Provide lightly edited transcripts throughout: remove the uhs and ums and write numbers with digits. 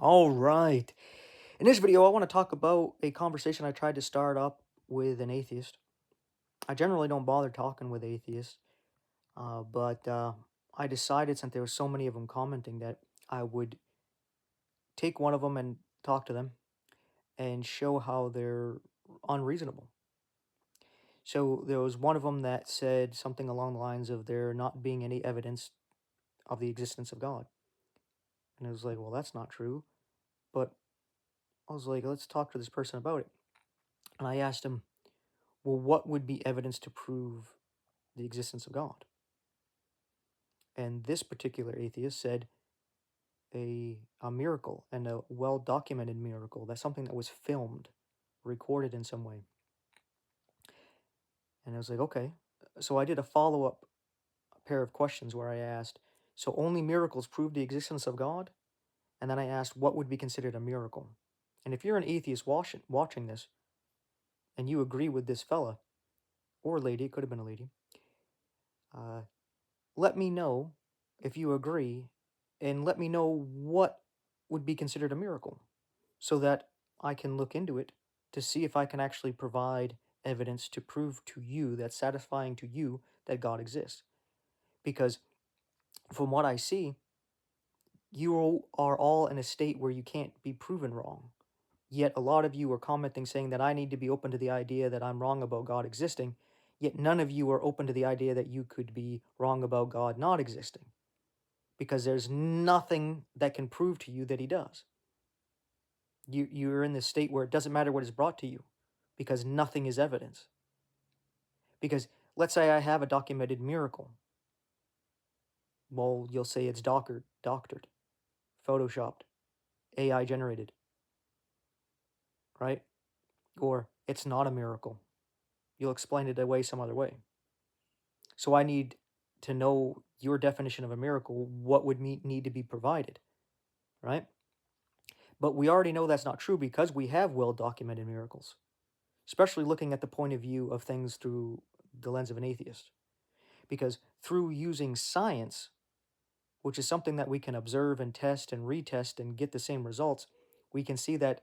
All right. In this video, I want to talk about a conversation I tried to start up with an atheist. I generally don't bother talking with atheists, but I decided since there were so many of them commenting that I would take one of them and talk to them and show how they're unreasonable. So there was one of them that said something along the lines of there not being any evidence of the existence of God. And I was like, well, that's not true. But I was like, let's talk to this person about it. And I asked him, well, what would be evidence to prove the existence of God? And this particular atheist said a miracle, and a well documented miracle. That's something that was filmed, recorded in some way. And I was like, okay. So I did a follow up pair of questions where I asked, so only miracles prove the existence of God? And then I asked, what would be considered a miracle? And if you're an atheist watching this, and you agree with this fella, or lady, it could have been a lady, uh, let me know if you agree, and let me know what would be considered a miracle so that I can look into it to see if I can actually provide evidence to prove to you that's satisfying to you that God exists. Because from what I see, you are all in a state where you can't be proven wrong. Yet a lot of you are commenting saying that I need to be open to the idea that I'm wrong about God existing. Yet none of you are open to the idea that you could be wrong about God not existing, because there's nothing that can prove to you that he does. You're in this state where it doesn't matter what is brought to you, because nothing is evidence. Because let's say I have a documented miracle. Well, you'll say it's doctored, photoshopped, AI generated, right? Or it's not a miracle. You'll explain it away some other way. So I need to know your definition of a miracle, what would need to be provided, right? But we already know that's not true because we have well documented miracles, especially looking at the point of view of things through the lens of an atheist. Because through using science, which is something that we can observe and test and retest and get the same results, we can see that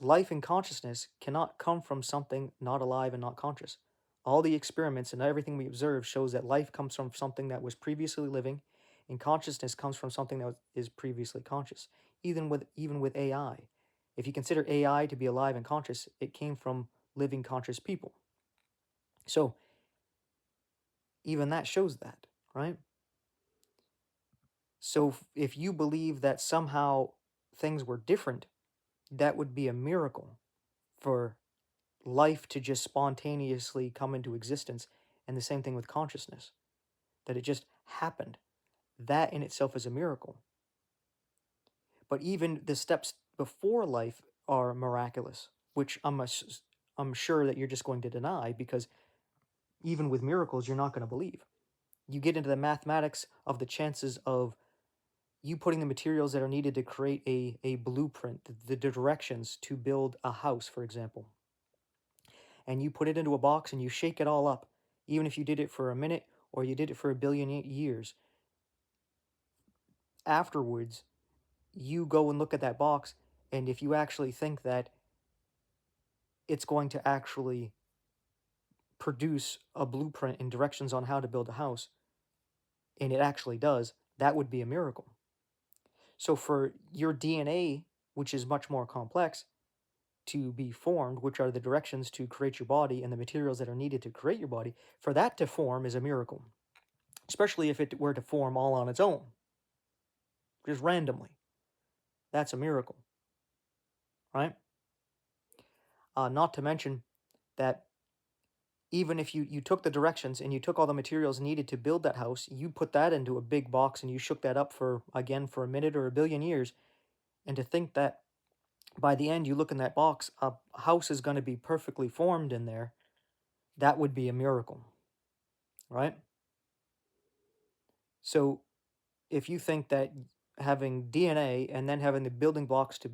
life and consciousness cannot come from something not alive and not conscious. All the experiments and everything we observe shows that life comes from something that was previously living, and consciousness comes from something that is previously conscious. Even with AI, if you consider AI to be alive and conscious, it came from living conscious people. So even that shows that, right? So if you believe that somehow things were different, that would be a miracle for life to just spontaneously come into existence. And the same thing with consciousness, that it just happened. That in itself is a miracle. But even the steps before life are miraculous, which I'm sure that you're just going to deny, because even with miracles, you're not going to believe. You get into the mathematics of the chances of you putting the materials that are needed to create a blueprint, the directions to build a house, for example, and you put it into a box and you shake it all up, even if you did it for a minute or you did it for a billion years, afterwards, you go and look at that box, and if you actually think that it's going to actually produce a blueprint and directions on how to build a house, and it actually does, that would be a miracle. So for your DNA, which is much more complex, to be formed, which are the directions to create your body and the materials that are needed to create your body, for that to form is a miracle, especially if it were to form all on its own, just randomly. That's a miracle, right? Not to mention that even if you took the directions and you took all the materials needed to build that house, you put that into a big box and you shook that up for, again, for a minute or a billion years, and to think that by the end you look in that box, a house is going to be perfectly formed in there, that would be a miracle, right? So if you think that having DNA and then having the building blocks to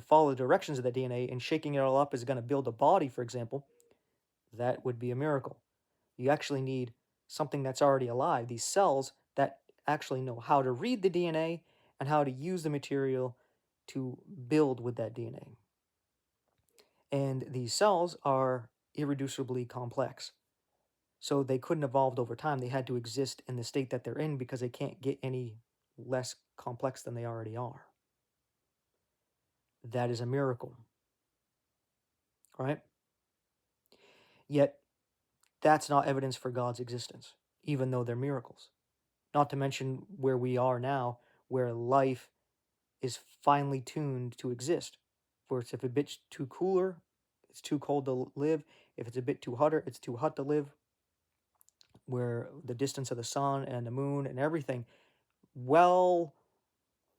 follow the directions of the DNA and shaking it all up is going to build a body, for example, that would be a miracle. You actually need something that's already alive, these cells that actually know how to read the DNA and how to use the material to build with that DNA. And these cells are irreducibly complex. So they couldn't evolve over time. They had to exist in the state that they're in because they can't get any less complex than they already are. That is a miracle, right? Yet, that's not evidence for God's existence, even though they're miracles. Not to mention where we are now, where life is finely tuned to exist. Where it's if a bit too cooler, it's too cold to live. If it's a bit too hotter, it's too hot to live. Where the distance of the sun and the moon and everything, well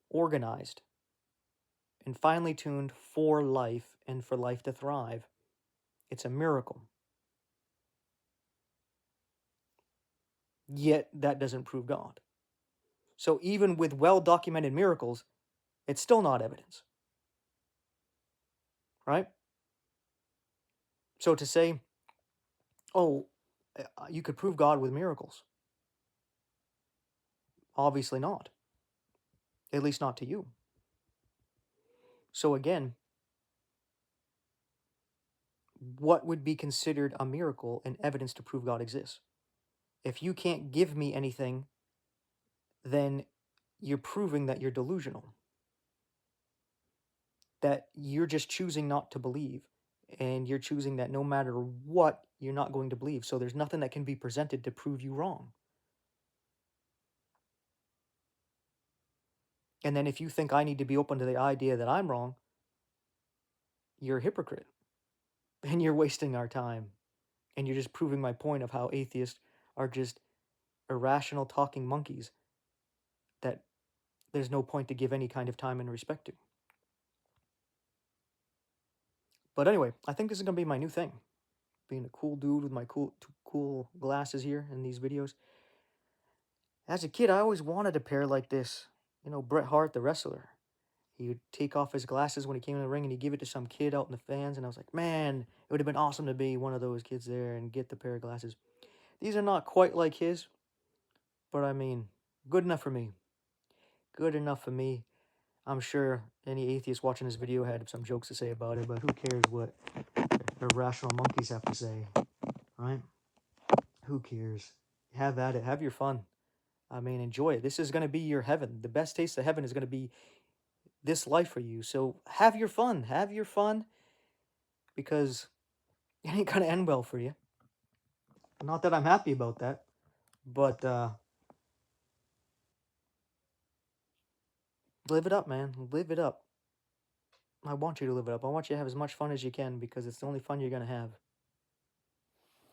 organized and finely tuned for life and for life to thrive. It's a miracle. Yet that doesn't prove God. So even with well-documented miracles, it's still not evidence. Right? So to say, oh, you could prove God with miracles. Obviously not. At least not to you. So again, what would be considered a miracle and evidence to prove God exists? If you can't give me anything, then you're proving that you're delusional. That you're just choosing not to believe. And you're choosing that no matter what, you're not going to believe. So there's nothing that can be presented to prove you wrong. And then if you think I need to be open to the idea that I'm wrong, you're a hypocrite. And you're wasting our time. And you're just proving my point of how atheists are just irrational talking monkeys that there's no point to give any kind of time and respect to. But anyway, I think this is going to be my new thing. Being a cool dude with my cool glasses here in these videos. As a kid, I always wanted a pair like this. You know, Bret Hart, the wrestler. He would take off his glasses when he came in the ring and he'd give it to some kid out in the fans. And I was like, man, it would have been awesome to be one of those kids there and get the pair of glasses. These are not quite like his, but I mean, good enough for me. Good enough for me. I'm sure any atheist watching this video had some jokes to say about it, but who cares what irrational monkeys have to say, right? Who cares? Have at it. Have your fun. I mean, enjoy it. This is going to be your heaven. The best taste of heaven is going to be this life for you. So have your fun. Have your fun because it ain't going to end well for you. Not that I'm happy about that, but live it up, man. Live it up. I want you to live it up. I want you to have as much fun as you can because it's the only fun you're going to have.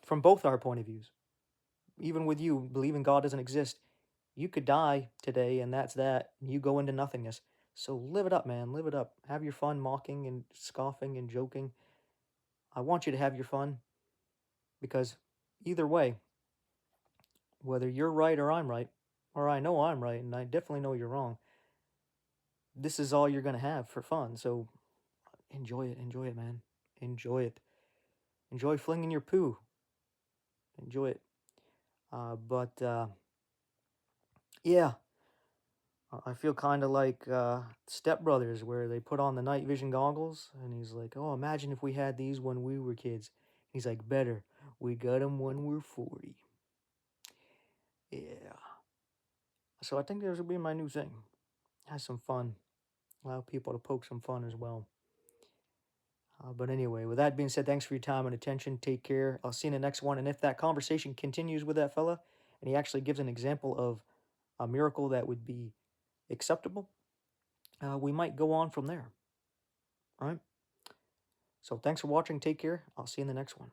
From both our point of views. Even with you believing God doesn't exist, you could die today and that's that. And you go into nothingness. So live it up, man. Live it up. Have your fun mocking and scoffing and joking. I want you to have your fun because either way, whether you're right or I'm right, or I know I'm right and I definitely know you're wrong, this is all you're going to have for fun. So enjoy it, man. Enjoy it. Enjoy flinging your poo. Enjoy it. Yeah, I feel kind of like Step Brothers, where they put on the night vision goggles, and he's like, "Oh, imagine if we had these when we were kids." He's like, "Better, we got them when we're 40." Yeah. So I think this will be my new thing. Have some fun. Allow people to poke some fun as well. But anyway, with that being said, thanks for your time and attention. Take care. I'll see you in the next one. And if that conversation continues with that fella, and he actually gives an example of a miracle that would be acceptable, we might go on from there. All right? So thanks for watching. Take care. I'll see you in the next one.